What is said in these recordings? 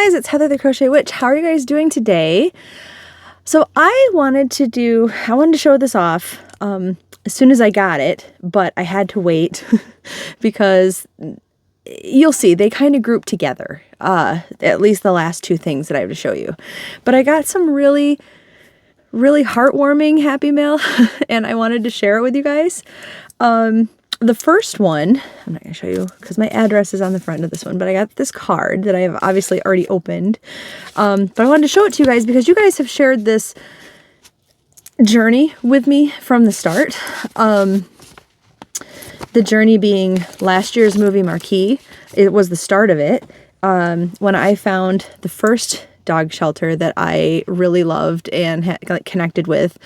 guys, it's Heather the Crochet Witch. How are you guys doing today? So I wanted to show this off as soon as I got it, but I had to wait because you'll see they kind of group together, at least the last two things that I have to show you. But I got some really heartwarming happy mail and I wanted to share it with you guys. The first one, I'm not going to show you because my address is on the front of this one, but I got this card that I have obviously already opened. But I wanted to show it to you guys because you guys have shared this journey with me from the start. The journey being last year's movie marquee. It was the start of it. When I found the first dog shelter that I really loved and connected with,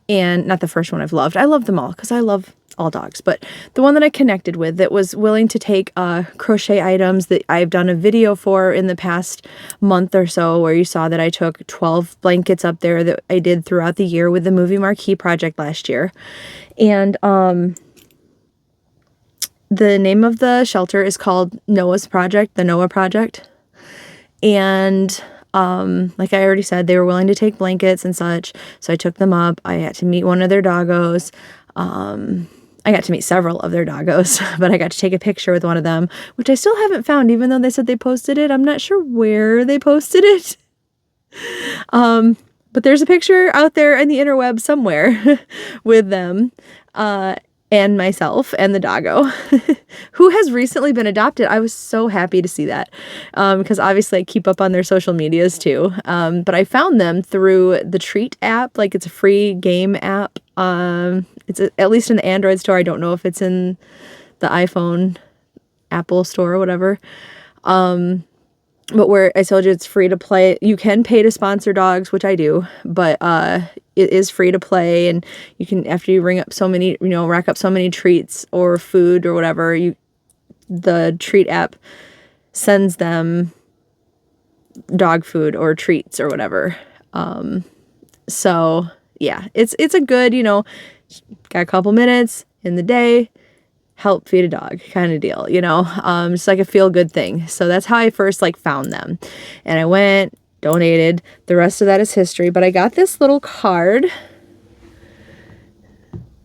and not the first one I've loved. I love them all because I love all dogs, but the one that I connected with that was willing to take crochet items that I've done a video for in the past month or so, where you saw that I took 12 blankets up there that I did throughout the year with the movie marquee project last year. And the name of the shelter is called Noah's Project, the Noah Project. And like I already said, they were willing to take blankets and such, so I took them up. I got to meet one of their doggos. I got to meet several of their doggos, but I got to take a picture with one of them, which I still haven't found, even though they said they posted it. I'm not sure where they posted it. But there's a picture out there in the interweb somewhere with them, and myself and the doggo, who has recently been adopted. I was so happy to see that, because obviously I keep up on their social medias too. But I found them through the Treat app. Like, it's a free game app. It's at least in the Android store. I don't know if it's in the iPhone Apple store or whatever. But where I told you it's free to play, you can pay to sponsor dogs, which I do, but it is free to play, and you can, after you ring up so many, rack up so many treats or food or whatever, the Treat app sends them dog food or treats or whatever. So yeah, it's a good, got a couple minutes in the day, help feed a dog kind of deal, just like a feel good thing. So that's how I first found them, and I went, donated. The rest of that is history, but I got this little card.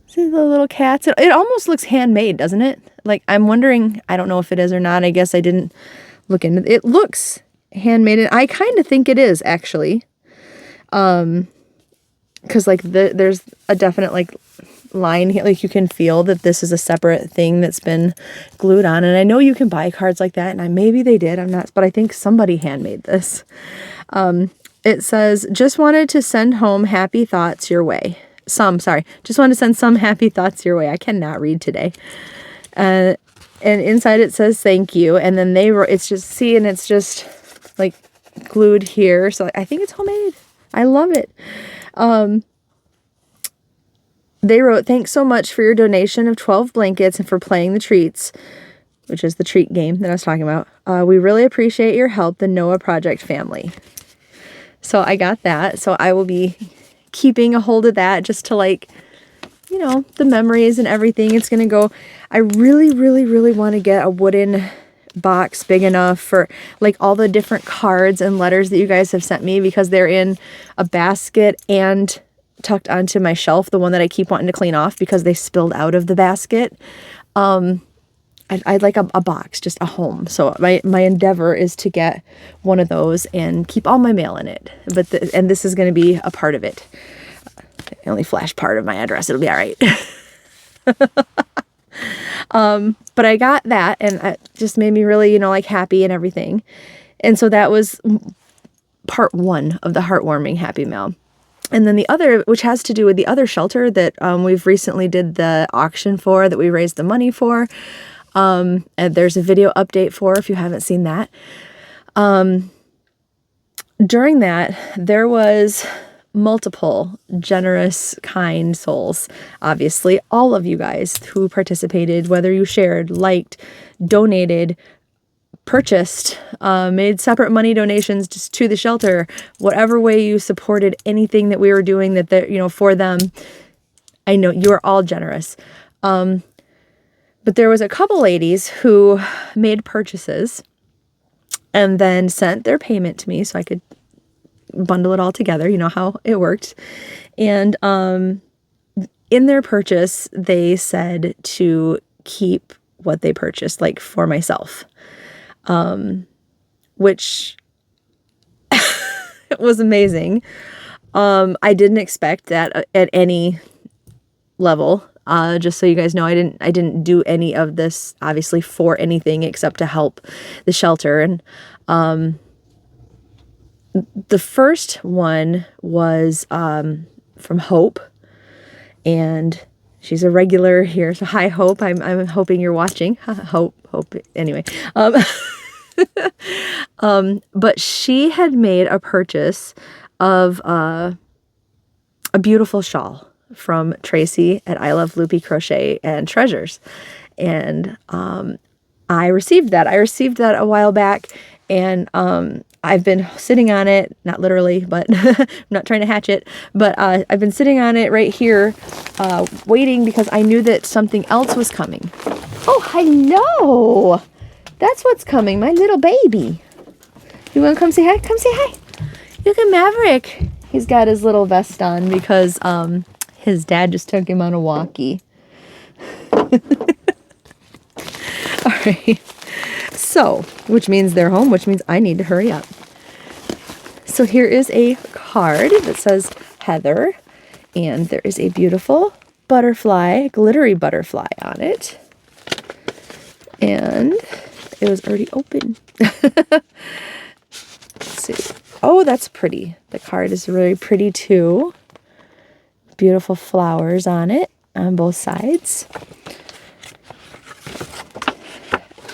See the little cats? It almost looks handmade, doesn't it? I'm wondering, I don't know if it is or not. I guess I didn't look into it. It looks handmade, and I kind of think it is, actually. Because there's a definite line here, you can feel that this is a separate thing that's been glued on. And I know you can buy cards like that, and maybe they did, I'm not, but I think somebody handmade this. It says, just wanted to send home happy thoughts your way. Just wanted to send some happy thoughts your way. I cannot read today. And inside it says thank you, and then they wrote, it's just glued here, so I think it's homemade. I love it. They wrote, thanks so much for your donation of 12 blankets and for playing the treats, which is the treat game that I was talking about. We really appreciate your help, the Noah Project family. So I got that. So I will be keeping a hold of that just to the memories and everything. It's going to go. I really want to get a wooden box big enough for all the different cards and letters that you guys have sent me, because they're in a basket and tucked onto my shelf, the one that I keep wanting to clean off because they spilled out of the basket. I'd like a box, just a home. So my endeavor is to get one of those and keep all my mail in it. And this is going to be a part of it. I only flash part of my address. It'll be all right. But I got that, and it just made me really, happy and everything. And so that was part one of the heartwarming happy mail. And then the other, which has to do with the other shelter that we've recently did the auction for, that we raised the money for. And there's a video update for if you haven't seen that. During that, there was multiple generous, kind souls. Obviously, all of you guys who participated, whether you shared, liked, donated, purchased, made separate money donations just to the shelter, whatever way you supported anything that we were doing for them. I know you are all generous. But there was a couple ladies who made purchases and then sent their payment to me so I could bundle it all together. You know how it worked. And in their purchase, they said to keep what they purchased, like for myself, which was amazing. I didn't expect that at any level. Just so you guys know, I didn't do any of this obviously for anything except to help the shelter. And the first one was from Hope, and she's a regular here. So hi, Hope. I'm hoping you're watching. Hope. Anyway, but she had made a purchase of a beautiful shawl from Tracy at I Love Loopy Crochet and Treasures. And I received that. A while back, and I've been sitting on it, not literally, but I'm not trying to hatch it, but I've been sitting on it right here, waiting because I knew that something else was coming. Oh, hello! That's what's coming, my little baby. You want to come say hi? Come say hi. Look at Maverick. He's got his little vest on because his dad just took him on a walkie. All right. So, which means they're home, which means I need to hurry up. So here is a card that says Heather, and there is a beautiful butterfly, glittery butterfly on it. And it was already open. Let's see. Oh, that's pretty. The card is really pretty too. Beautiful flowers on it on both sides.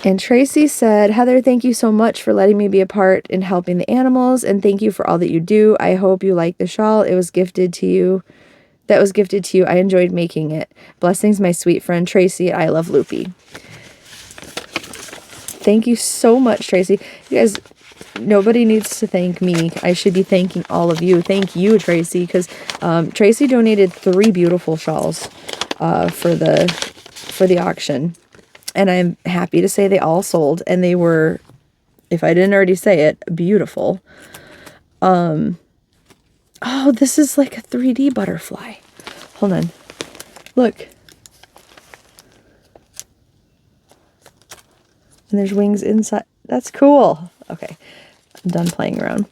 And Tracy said, Heather, thank you so much for letting me be a part in helping the animals, and thank you for all that you do. I hope you like the shawl. It was gifted to you. That was gifted to you. I enjoyed making it. Blessings, my sweet friend Tracy at I Love Loopy. Thank you so much, Tracy. You guys, nobody needs to thank me. I should be thanking all of you. Thank you, Tracy, because Tracy donated 3 beautiful shawls for the auction. And I'm happy to say they all sold, and they were, if I didn't already say it, beautiful. Oh, this is like a 3D butterfly. Hold on. Look. And there's wings inside. That's cool. Okay. I'm done playing around.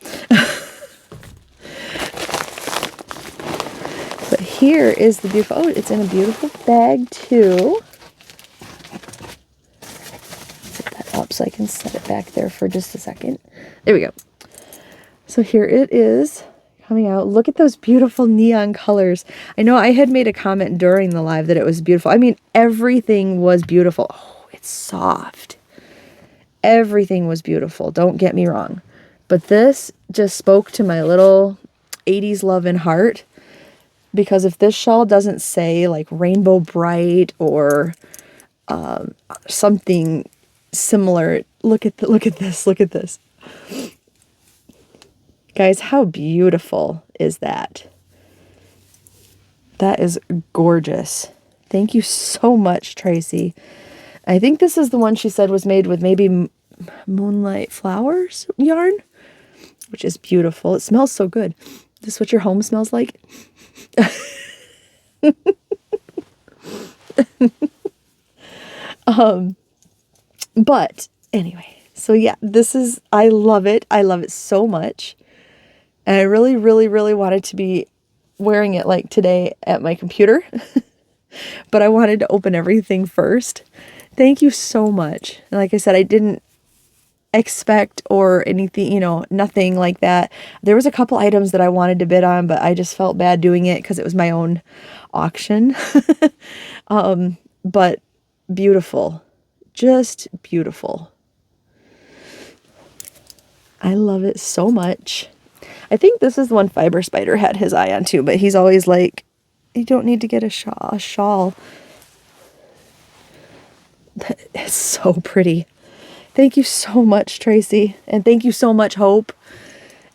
But here is the beautiful, oh, it's in a beautiful bag too. Up so I can set it back there for just a second. There we go. So here it is coming out. Look at those beautiful neon colors. I know I had made a comment during the live that it was beautiful. I mean, everything was beautiful. Oh, it's soft. Everything was beautiful. Don't get me wrong. But this just spoke to my little 80s love and heart, because if this shawl doesn't say like Rainbow Bright or something similar, look at this. Guys, how beautiful is that? That is gorgeous. Thank you so much, Tracy. I think this is the one she said was made with maybe Moonlight Flowers yarn, which is beautiful. It smells so good. Is this what your home smells like? But anyway, so yeah, this is, I love it. I love it so much. And I really, really, really wanted to be wearing it like today at my computer, but I wanted to open everything first. Thank you so much. And like I said, I didn't expect or anything, you know, nothing like that. There was a couple items that I wanted to bid on, but I just felt bad doing it because it was my own auction. But beautiful. Just beautiful. I love it so much. I think this is the one Fiber Spider had his eye on too, but he's always like, you don't need to get a shawl. It's so pretty. Thank you so much, Tracy. And thank you so much, Hope.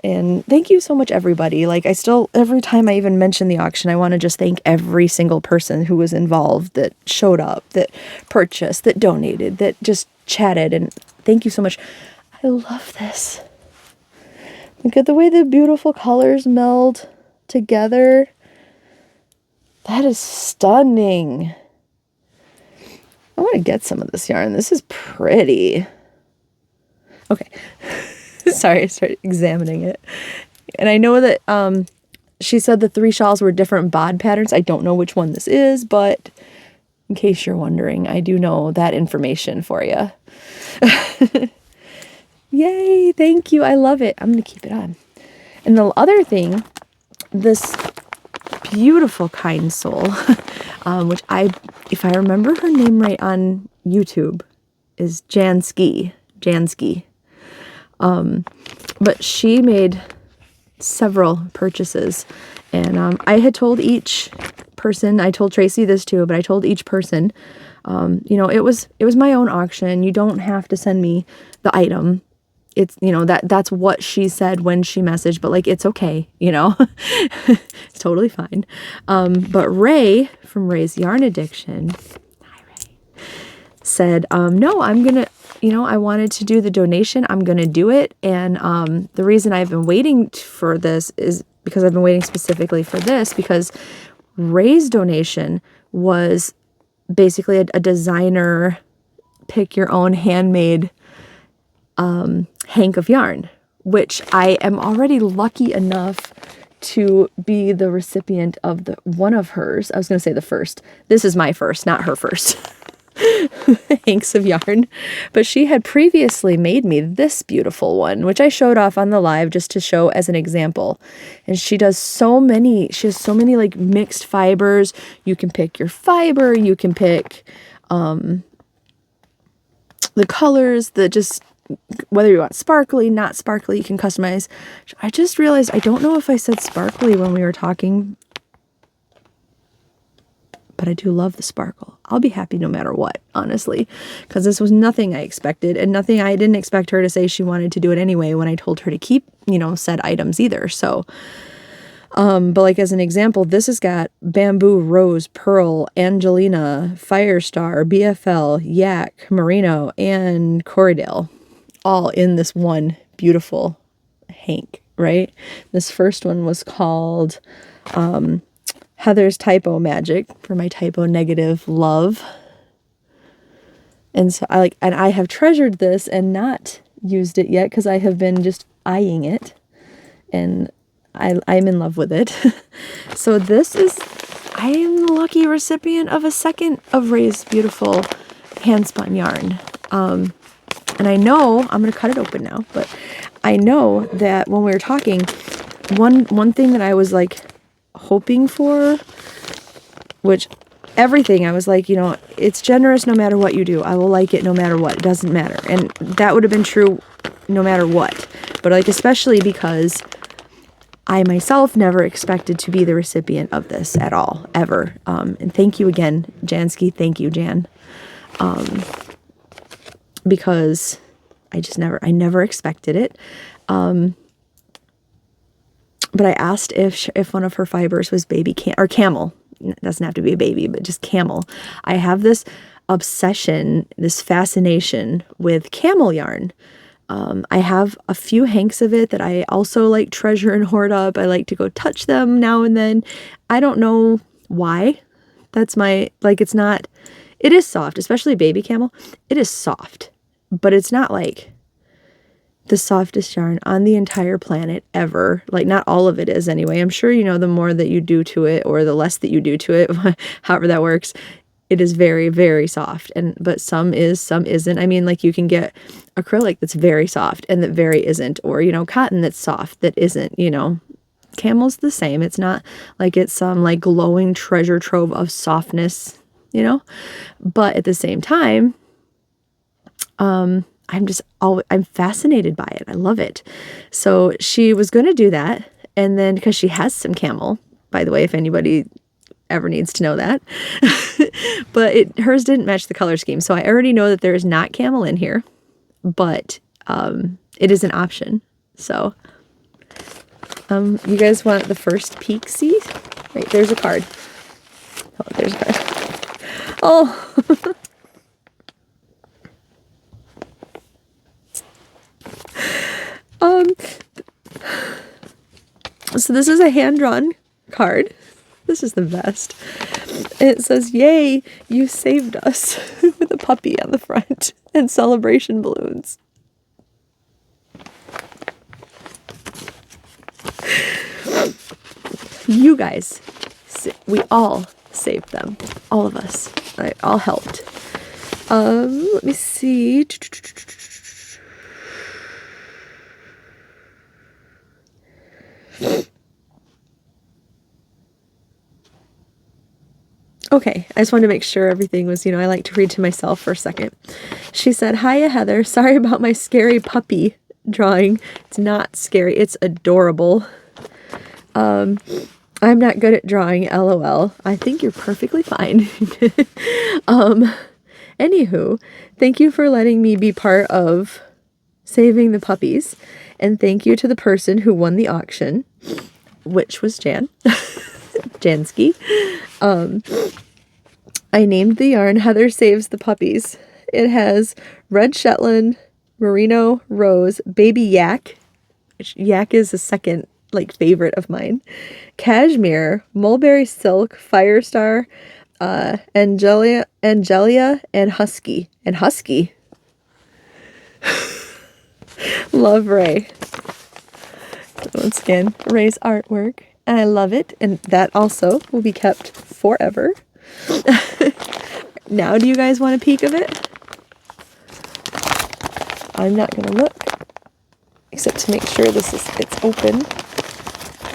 And thank you so much, everybody. Like, I still, every time I even mention the auction, I want to just thank every single person who was involved, that showed up, that purchased, that donated, that just chatted. And thank you so much. I love this. Look at the way the beautiful colors meld together. That is stunning. I want to get some of this yarn. This is pretty. Okay. Sorry, I started examining it. And I know that she said the 3 shawls were different bod patterns. I don't know which one this is, but in case you're wondering, I do know that information for you. Yay, thank you. I love it. I'm going to keep it on. And the other thing, this beautiful Kind Soul, which if I remember her name right on YouTube, is Jansky. But she made several purchases, and I had told each person, I told Tracy this too, but I told each person, you know, it was my own auction. You don't have to send me the item. It's, you know, that's what she said when she messaged, but like, it's okay, you know, it's totally fine. But Ray from Ray's Yarn Addiction, hi Ray, said, no, I'm gonna, you know, I wanted to do the donation. I'm gonna do it. And the reason I've been waiting for this is because I've been waiting specifically for this, because Ray's donation was basically a designer pick your own handmade hank of yarn, which I am already lucky enough to be the recipient of one of hers. I was going to say the first. This is my first, not her first. Hanks of yarn. But she had previously made me this beautiful one, which I showed off on the live just to show as an example. And she has so many like mixed fibers. You can pick your fiber, you can pick the colors, whether you want sparkly, not sparkly, you can customize. I just realized, I don't know if I said sparkly when we were talking, but I do love the sparkle. I'll be happy no matter what, honestly, because this was nothing I expected, and nothing, I didn't expect her to say she wanted to do it anyway when I told her to keep, you know, said items either. So, but like as an example, this has got bamboo, rose, pearl, Angelina, Firestar, BFL, yak, merino, and Corriedale, all in this one beautiful hank, right? This first one was called Heather's Typo Magic, for my typo negative love. And so I have treasured this and not used it yet because I have been just eyeing it, and I'm in love with it. So I am the lucky recipient of a second of Ray's beautiful hand spun yarn. And I know, I'm going to cut it open now, but I know that when we were talking, one thing that I was like hoping for, which everything, I was like, you know, it's generous no matter what you do. I will like it no matter what. It doesn't matter. And that would have been true no matter what. But like, especially because I myself never expected to be the recipient of this at all, ever. And thank you again, Jansky. Thank you, Jan. Because I never expected it. But I asked if one of her fibers was baby camel. It doesn't have to be a baby, but just camel. I have this obsession, this fascination with camel yarn. I have a few hanks of it that I also like treasure and hoard up. I like to go touch them now and then. I don't know why. That's my, like, it's not, it is soft, especially baby camel. It is soft, but it's not like the softest yarn on the entire planet ever. Like, not all of it is anyway. I'm sure, you know, the more that you do to it or the less that you do to it, however that works, it is very, very soft. But some is, some isn't. I mean, like, you can get acrylic that's very soft and that very isn't, or, you know, cotton that's soft that isn't, you know. Camel's the same. It's not like it's some like glowing treasure trove of softness, you know. But at the same time, I'm fascinated by it. I love it. So she was going to do that. And then, because she has some camel, by the way, if anybody ever needs to know that, but hers didn't match the color scheme. So I already know that there is not camel in here, but it is an option. So you guys want the first peek? See? Right, there's a card. Oh, there's a card. Oh. So this is a hand-drawn card. This is the best. And it says, "Yay, you saved us," with a puppy on the front and celebration balloons. You guys, we all saved them. All of us. All helped. Let me see. Okay, I just wanted to make sure everything was, I like to read to myself for a second. She said, "Hiya, Heather. Sorry about my scary puppy drawing. It's not scary. It's adorable. I'm not good at drawing, LOL. I think you're perfectly fine." Anywho, thank you for letting me be part of saving the puppies. And thank you to the person who won the auction, which was Jan. Jansky. I named the yarn Heather Saves the Puppies. It has red Shetland, merino, rose, baby yak. Yak is a second favorite of mine. Cashmere, mulberry silk, firestar, Angelia, and husky. And husky. Love Ray. Once again, Ray's artwork. And I love it. And that also will be kept forever. Now, do you guys want a peek of it? I'm not going to look. Except to make sure it's open.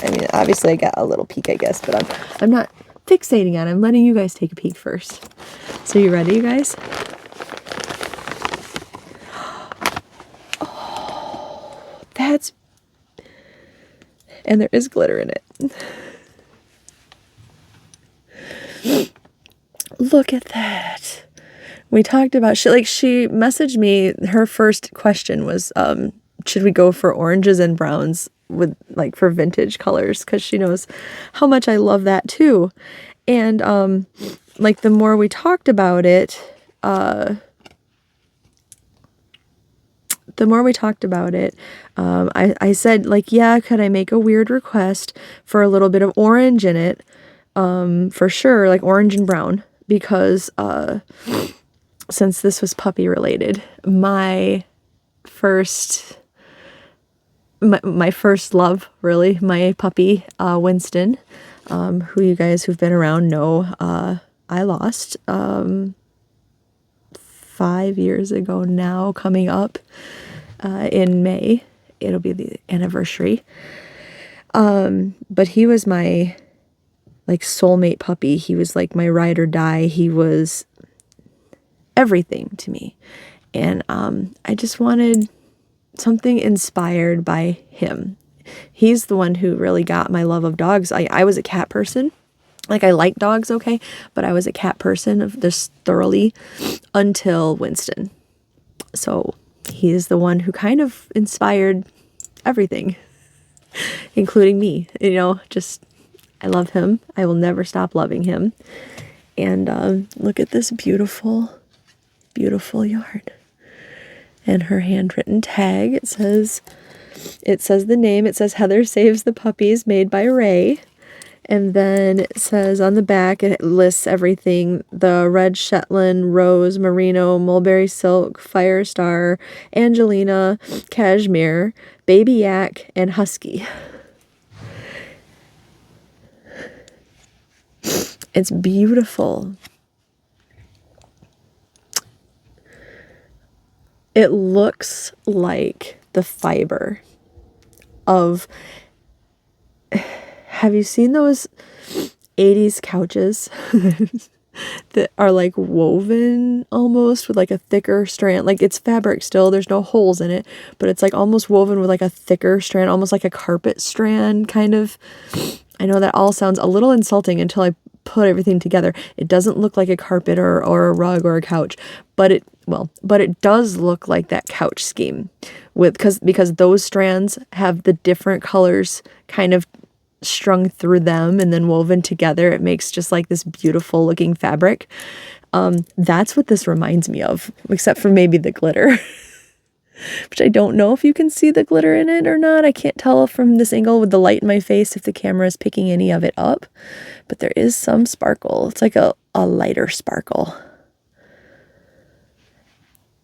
I mean, obviously I got a little peek, I guess. But I'm not fixating on it. I'm letting you guys take a peek first. So you ready, you guys? And there is glitter in it. Look at that. We talked about, she messaged me, her first question was, should we go for oranges and browns with for vintage colors? Because she knows how much I love that too. And the more we talked about it, I said, yeah, could I make a weird request for a little bit of orange in it? For sure, orange and brown, because since this was puppy related, my first love, really, my puppy, Winston, who you guys who've been around know, I lost 5 years ago now, coming up. In May, it'll be the anniversary. But he was my soulmate puppy. He was my ride or die. He was everything to me. And I just wanted something inspired by him. He's the one who really got my love of dogs. I was a cat person. I like dogs, okay, but I was a cat person of this thoroughly until Winston. So he is the one who kind of inspired everything, including me. I love him. I will never stop loving him. And look at this beautiful, beautiful yarn. And her handwritten tag, it says the name. It says Heather Saves the Puppies, made by Ray. And then it says on the back, it lists everything: the red Shetland, rose, merino, mulberry silk, firestar, Angelina, cashmere, baby yak, and husky. It's beautiful. It looks like the fiber of... Have you seen those 80s couches that are woven almost with a thicker strand? It's fabric still, there's no holes in it, but it's almost woven with a thicker strand, almost like a carpet strand kind of. I know that all sounds a little insulting until I put everything together. It doesn't look like a carpet or a rug or a couch, but it does look like that couch scheme because those strands have the different colors kind of strung through them and then woven together. It makes just this beautiful looking fabric. That's what this reminds me of, except for maybe the glitter. which I don't know if you can see the glitter in it or not. I can't tell from this angle with the light in my face if the camera is picking any of it up, but there is some sparkle. It's like a lighter sparkle.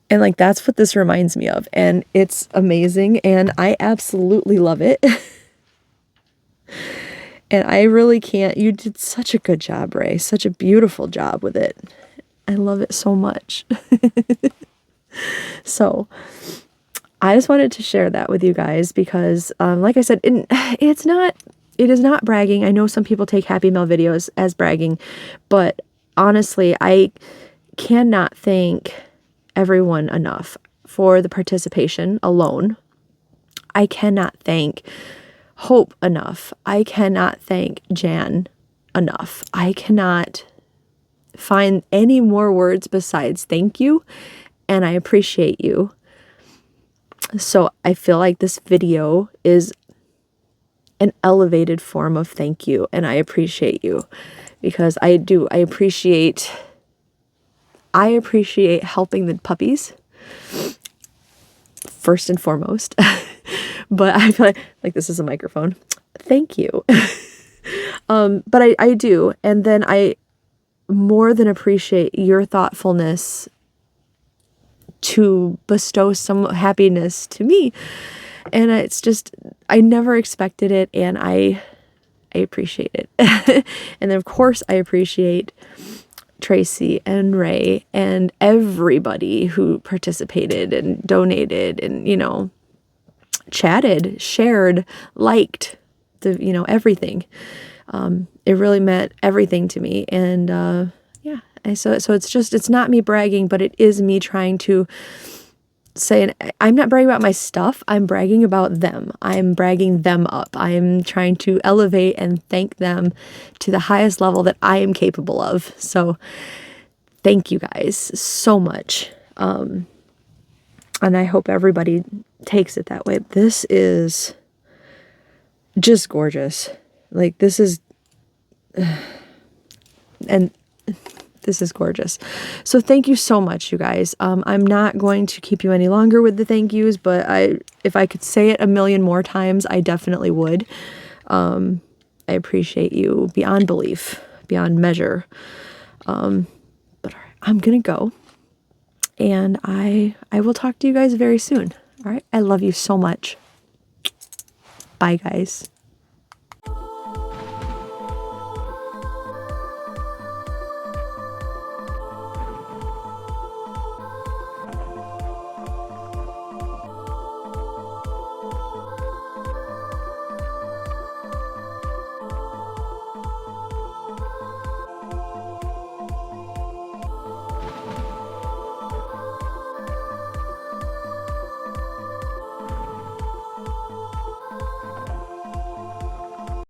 And like, that's what this reminds me of. And it's amazing. And I absolutely love it. And I really can't, you did such a good job, Ray. Such a beautiful job with it. I love it so much. So I just wanted to share that with you guys because, like I said, it is not bragging. I know some people take Happy Mail videos as bragging, but honestly, I cannot thank everyone enough for the participation alone. I cannot thank Hope enough. I cannot thank Jan enough. I cannot find any more words besides thank you, and I appreciate you. So I feel like this video is an elevated form of thank you, and I appreciate you because I appreciate helping the puppies first and foremost. But I feel like this is a microphone. Thank you. But I do. And then I more than appreciate your thoughtfulness to bestow some happiness to me. And it's just, I never expected it, and I appreciate it. And then of course I appreciate Tracy and Ray and everybody who participated and donated and, you know, chatted, shared, liked, everything. It really meant everything to me. And yeah, so it's not me bragging, but it is me trying to say, and I'm not bragging about my stuff. I'm bragging about them. I'm bragging them up. I'm trying to elevate and thank them to the highest level that I am capable of. So thank you guys so much. And I hope everybody takes it that way. This is just gorgeous. Like, this is, and this is gorgeous. So thank you so much, you guys. I'm not going to keep you any longer with the thank yous, but if I could say it a million more times, I definitely would. I appreciate you beyond belief, beyond measure. But all right, I'm going to go, and I will talk to you guys very soon. All right. I love you so much. Bye, guys.